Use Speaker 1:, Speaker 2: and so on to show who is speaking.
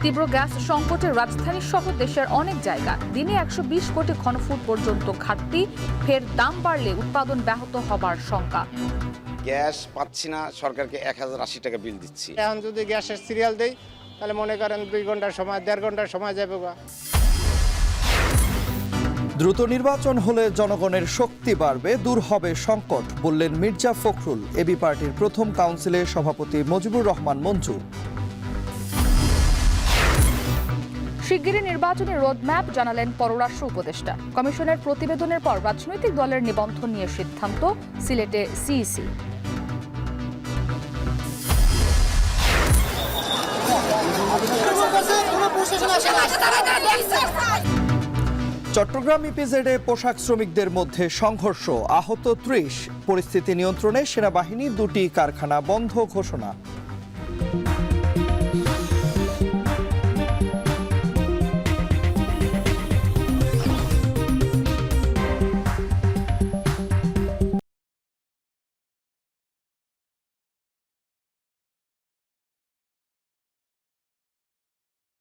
Speaker 1: তীব্র গ্যাস সংকটে রাজধানী সহ দেশের অনেক জায়গা দিনে 120 কোটি ঘনফুট পর্যন্ত ঘাটতি, ফের দাম বাড়লে উৎপাদন ব্যাহত হবার শঙ্কা।
Speaker 2: গ্যাস পাচ্ছি না, সরকারকে 1080 টাকা বিল দিচ্ছি।
Speaker 3: এখন যদি গ্যাসের সিরিয়াল দেই তাহলে মনে করেন 2 ঘন্টার সময় 1.5 ঘন্টার সময় যাবে।
Speaker 4: দ্রুত নির্বাচন হলে জনগণের শক্তি বাড়বে, দূর হবে সংকট, বললেন মির্জা ফখরুল। এবি পার্টির প্রথম কাউন্সিলের সভাপতি মুজিবুর রহমান মঞ্জু।
Speaker 1: শিগগিরই নির্বাচনী রোডম্যাপ জানালেন পররাষ্ট্র উপদেষ্টা। কমিশনের প্রতিবেদনের পর রাজনৈতিক দলের নিবন্ধন নিয়ে সিদ্ধান্ত, সিলেটে সিইসি।
Speaker 4: চট্টগ্রাম ইপিজেডে পোশাক শ্রমিকদের মধ্যে সংঘর্ষ, আহত 30। পরিস্থিতি নিয়ন্ত্রণে সেনাবাহিনীর 2টি কারখানা বন্ধ ঘোষণা।